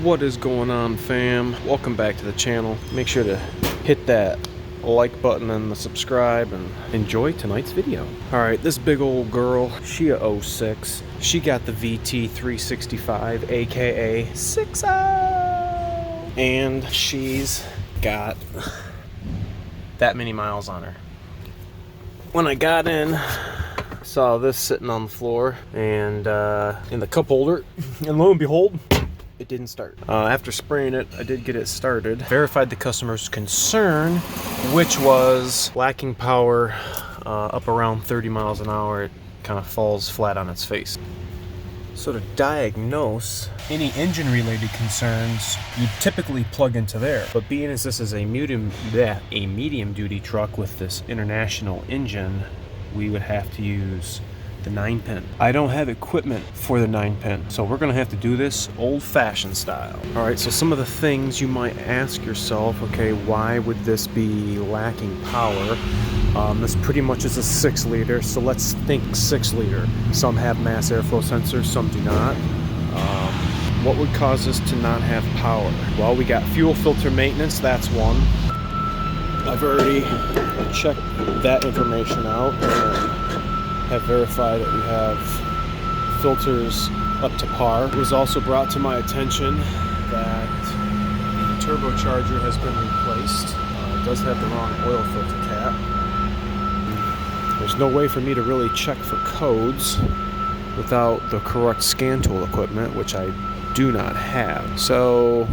What is going on, fam? Welcome back to the channel. Make sure to hit that like button and the subscribe and enjoy tonight's video. Alright, this big old girl, she a 06. She got the VT365, aka 60. And she's got that many miles on her. When I got in, saw this sitting on the floor and in the cup holder, and lo and behold, it didn't start. After spraying it, I did get it started. Verified the customer's concern, which was lacking power up around 30 miles an hour. It kind of falls flat on its face. So to diagnose any engine-related concerns, you typically plug into there. But being as this is a medium-duty truck with this international engine, we would have to use the 9-pin. I don't have equipment for the 9-pin, so we're gonna have to do this old-fashioned style. All right, so some of the things you might ask yourself, okay, why would this be lacking power? This pretty much is a 6-liter, so let's think 6-liter. Some have mass airflow sensors, some do not. What would cause us to not have power? Well, we got fuel filter maintenance, that's one. I've already checked that information out and have verified that we have filters up to par. It was also brought to my attention that the turbocharger has been replaced. It does have the wrong oil filter cap. There's no way for me to really check for codes without the correct scan tool equipment, which I do not have. So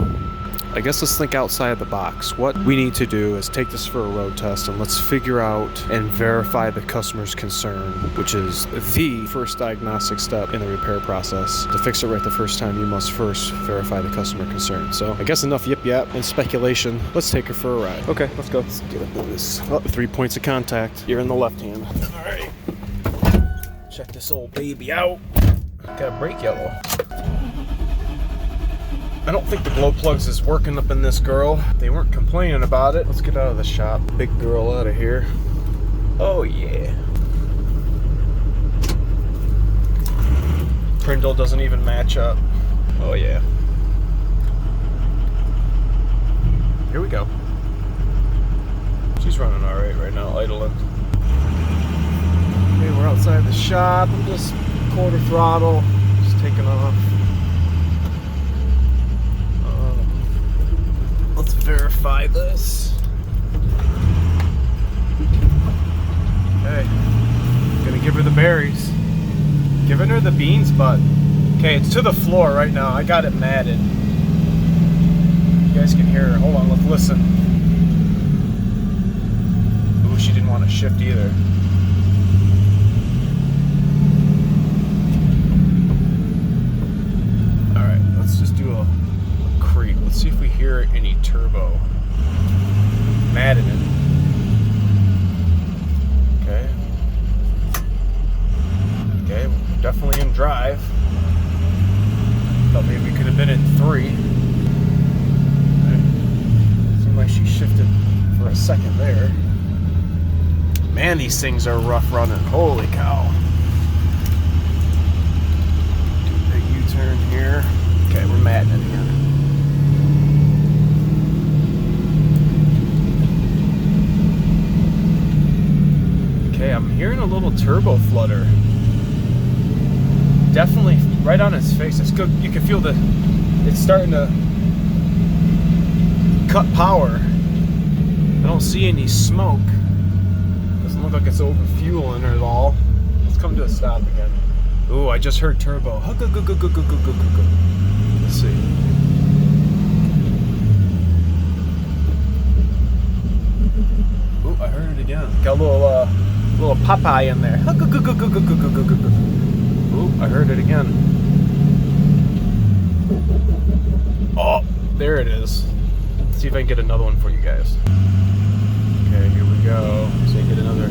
I guess let's think outside the box. What we need to do is take this for a road test and let's figure out and verify the customer's concern, which is the first diagnostic step in the repair process. To fix it right the first time, you must first verify the customer concern. So I guess enough yip yap and speculation. Let's take her for a ride. Okay, let's go. Let's get into this. Oh, 3 points of contact. You're in the left hand. All right. Check this old baby out. Got a brake yellow. I don't think the glow plugs is working up in this girl. They weren't complaining about it. Let's get out of the shop. Big girl out of here. Oh yeah. Prindle doesn't even match up. Oh yeah. Here we go. She's running alright right now, idling. Okay, we're outside the shop. I'm just quarter throttle, just taking off. Let's verify this. Okay, gonna give her the berries. Giving her the beans, but okay, it's to the floor right now. I got it matted. You guys can hear her. Hold on, let's listen. Ooh, she didn't want to shift either. All right, let's just do a creep. Let's see if we hear any turbo. Matted it. Okay. Okay, we're definitely in drive. Thought maybe we could have been in 3. Okay. Seemed like she shifted for a second there. Man, these things are rough running. Holy cow. Do a big U-turn here. Okay, we're matting it again. Okay, I'm hearing a little turbo flutter. Definitely right on its face. It's good. You can feel it's starting to cut power. I don't see any smoke. Doesn't look like it's over fueling at all. Let's come to a stop again. Ooh, I just heard turbo. Let's see. Ooh, I heard it again. Got a little Popeye in there. Ooh, I heard it again. Oh, there it is. Let's see if I can get another one for you guys. Okay, here we go. So you get another.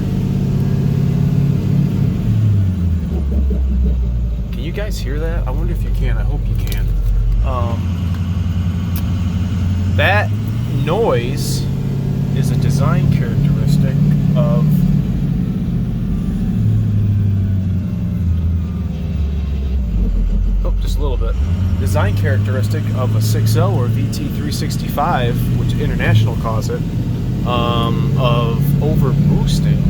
Can you guys hear that? I wonder if you can. I hope you can. That noise is a design characteristic of just a little bit. Design characteristic of a 6.0 or VT365, which International calls it, of overboosting.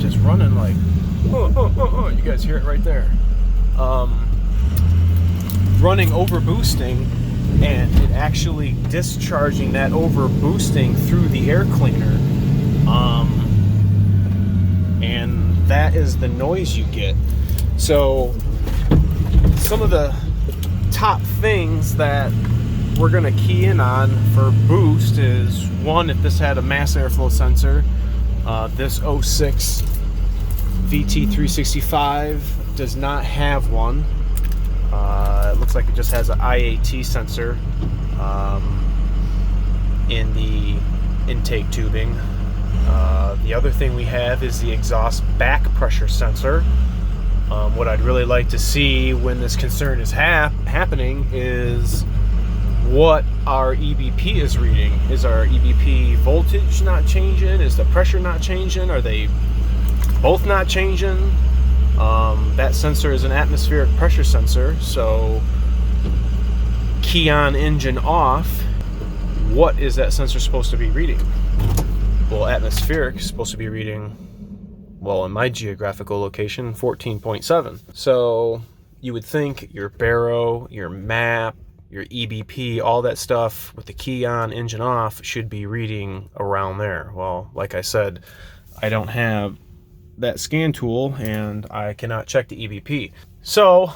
Just running like, you guys hear it right there. Running overboosting, and it actually discharging that overboosting through the air cleaner. And that is the noise you get. So some of the top things that we're going to key in on for boost is, one, if this had a mass airflow sensor. This 06 VT365 does not have one. It looks like it just has an IAT sensor in the intake tubing. The other thing we have is the exhaust back pressure sensor. What I'd really like to see when this concern is happening is what our EBP is reading. Is our EBP voltage not changing? Is the pressure not changing? Are they both not changing? That sensor is an atmospheric pressure sensor, so key on engine off. What is that sensor supposed to be reading? Well, atmospheric is supposed to be reading, well, in my geographical location, 14.7. So you would think your baro, your map, your EBP, all that stuff with the key on, engine off should be reading around there. Well, like I said, I don't have that scan tool and I cannot check the EBP. So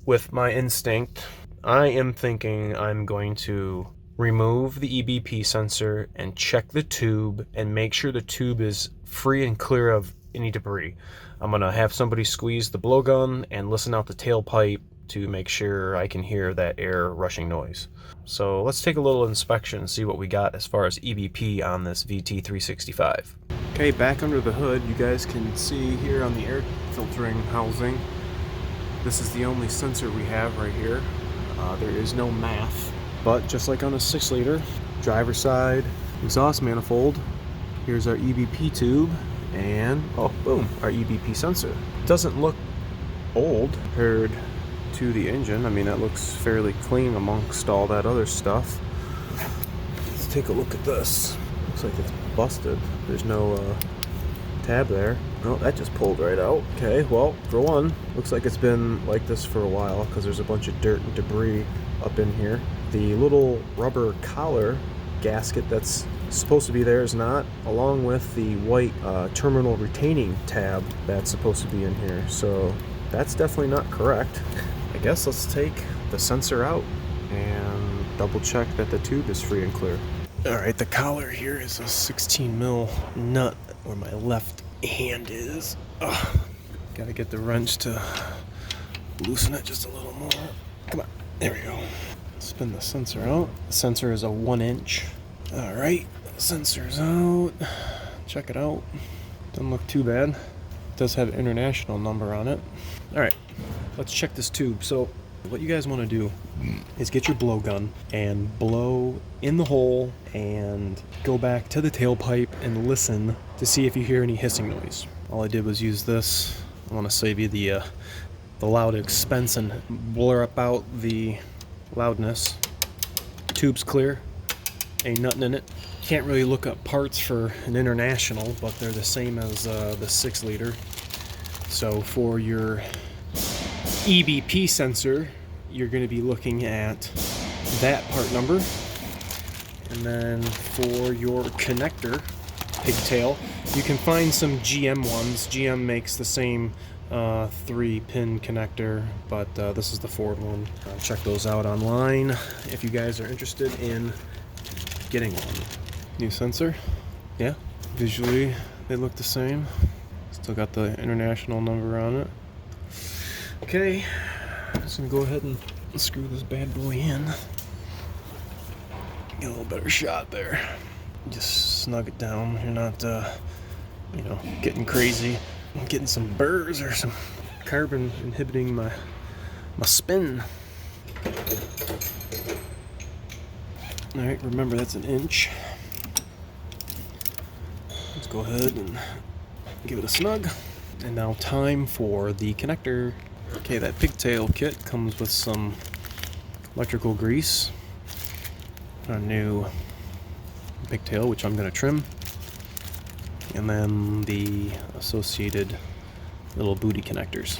with my instinct, I am thinking I'm going to remove the EBP sensor and check the tube and make sure the tube is free and clear of any debris. I'm gonna have somebody squeeze the blowgun and listen out the tailpipe to make sure I can hear that air rushing noise. So let's take a little inspection and see what we got as far as EBP on this VT365. Okay, back under the hood, you guys can see here on the air filtering housing, this is the only sensor we have right here. There is no MAF, but just like on a 6-liter, driver side exhaust manifold, here's our EBP tube, and oh boom, our EBP sensor. Doesn't look old compared to the engine. I mean, that looks fairly clean amongst all that other stuff. Let's take a look at this. Looks like it's busted. There's no tab there. Oh, that just pulled right out. Okay, well, for one, looks like it's been like this for a while because there's a bunch of dirt and debris up in here. The little rubber collar gasket that's supposed to be there is not, along with the white terminal retaining tab that's supposed to be in here. So that's definitely not correct. I guess let's take the sensor out and double check that the tube is free and clear. Alright, the collar here is a 16 mil nut where my left hand is. Gotta get the wrench to loosen it just a little more. Come on, there we go. Spin the sensor out. The sensor is a 1-inch. Alright, sensor's out. Check it out. Doesn't look too bad. It does have an international number on it. Alright, let's check this tube. So what you guys want to do is get your blowgun and blow in the hole and go back to the tailpipe and listen to see if you hear any hissing noise. All I did was use this. I want to save you the loud expense and blur up out the loudness. Tube's clear, ain't nothing in it. Can't really look up parts for an international, but they're the same as the 6-liter. So for your EBP sensor, you're going to be looking at that part number. And then for your connector, pigtail, you can find some GM ones. GM makes the same 3-pin connector, but this is the Ford one. Check those out online if you guys are interested in getting one. New sensor, yeah, visually they look the same. Still got the international number on it. Okay, I'm just gonna go ahead and screw this bad boy in. Get a little better shot there. Just snug it down. You're not, you know, getting crazy. I'm getting some burrs or some carbon inhibiting my spin. All right, remember that's 1 inch. Let's go ahead and give it a snug. And now time for the connector. Okay, that pigtail kit comes with some electrical grease, a new pigtail, which I'm going to trim, and then the associated little booty connectors.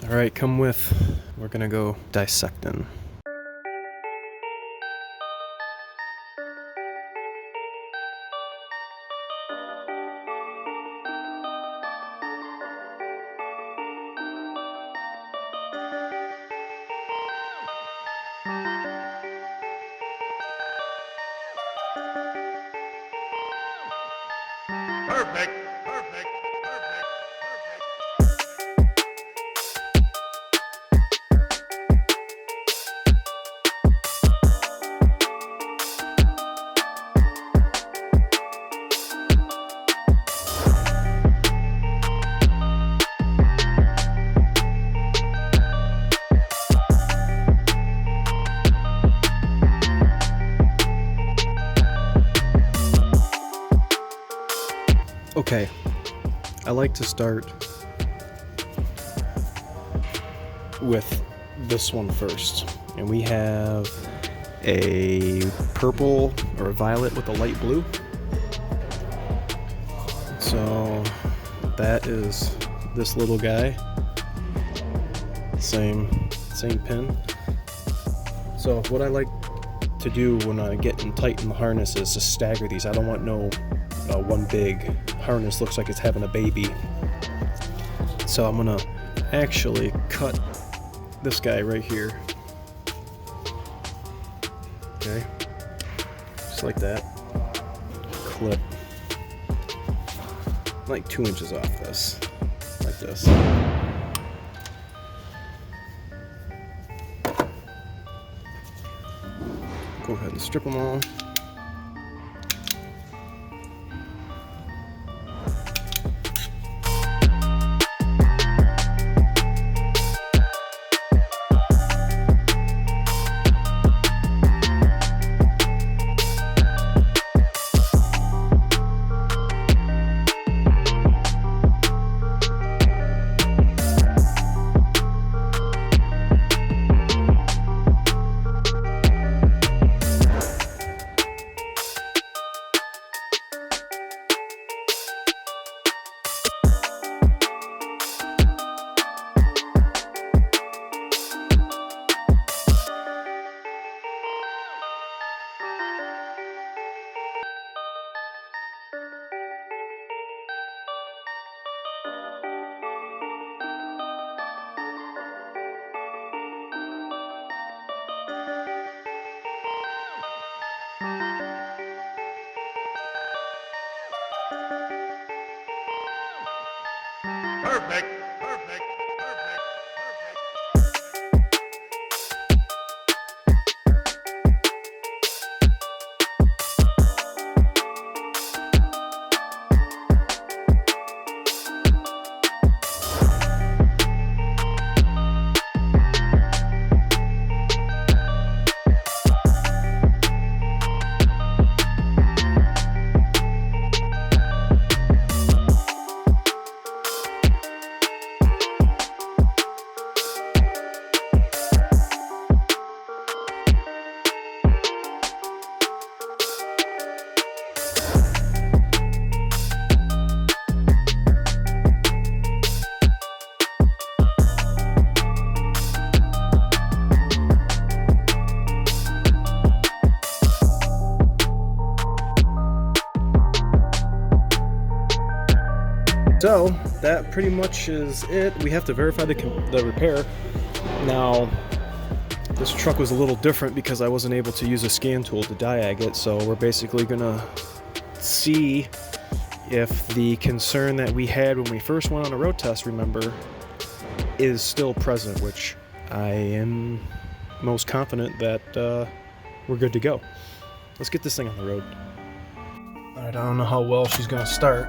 Alright, come with, we're going to go dissecting. Perfect, perfect, perfect, perfect. Okay, I like to start with this one first, and we have a purple or a violet with a light blue. So that is this little guy, same pin. So what I like to do when I get in tight in the harness is to stagger these. I don't want no one big harness looks like it's having a baby. So I'm gonna actually cut this guy right here. Okay, just like that. Clip like 2 inches off this, like this. Go ahead and strip them all. Perfect, perfect, perfect, perfect. So that pretty much is it. We have to verify the repair. Now, this truck was a little different because I wasn't able to use a scan tool to diag it, so we're basically gonna see if the concern that we had when we first went on a road test, remember, is still present, which I am most confident that we're good to go. Let's get this thing on the road. I don't know how well she's gonna start.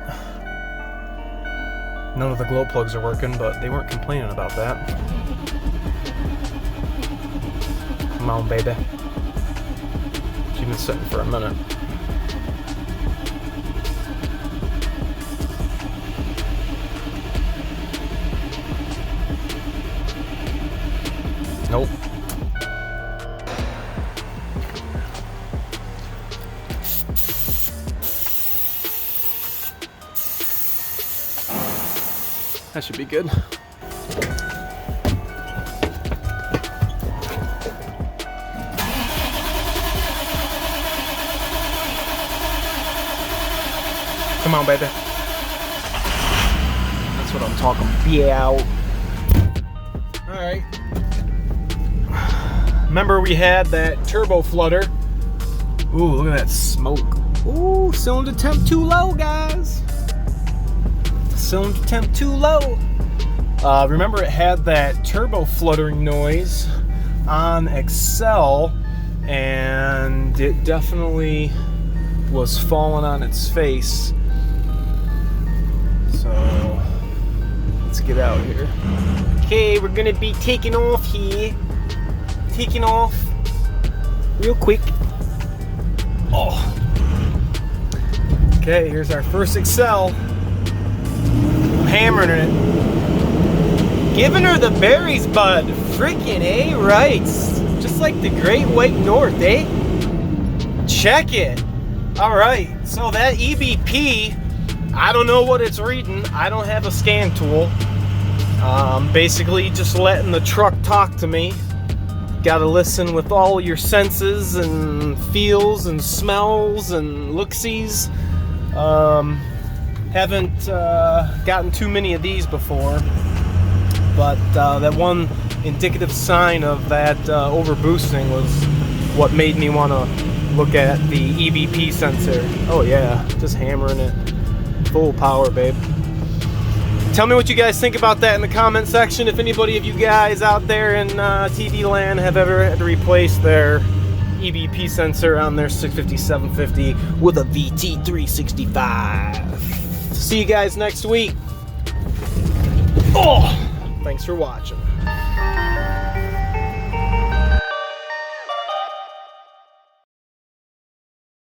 None of the glow plugs are working, but they weren't complaining about that. Come on, baby. She's been sitting for a minute. That should be good. Come on, baby. That's what I'm talking about. Yeah. Alright. Remember we had that turbo flutter. Ooh, look at that smoke. Ooh, cylinder temp too low, guys. Cylinder temp too low. Remember it had that turbo fluttering noise on Excel, and it definitely was falling on its face. So let's get out here. Okay, we're gonna be taking off here. Taking off real quick. Oh. Okay, here's our first Excel. I'm hammering it. Giving her the berries, bud. Freaking A rights. Just like the Great White North, eh? Check it. Alright, so that EBP, I don't know what it's reading. I don't have a scan tool. Basically just letting the truck talk to me. Gotta listen with all your senses and feels and smells and look-sees. Haven't gotten too many of these before, but that one indicative sign of that overboosting was what made me want to look at the EBP sensor. Oh yeah, just hammering it. Full power, babe. Tell me what you guys think about that in the comment section. If anybody of you guys out there in TV land have ever had to replace their EBP sensor on their 650, 750 with a VT365. See you guys next week. Oh, thanks for watching.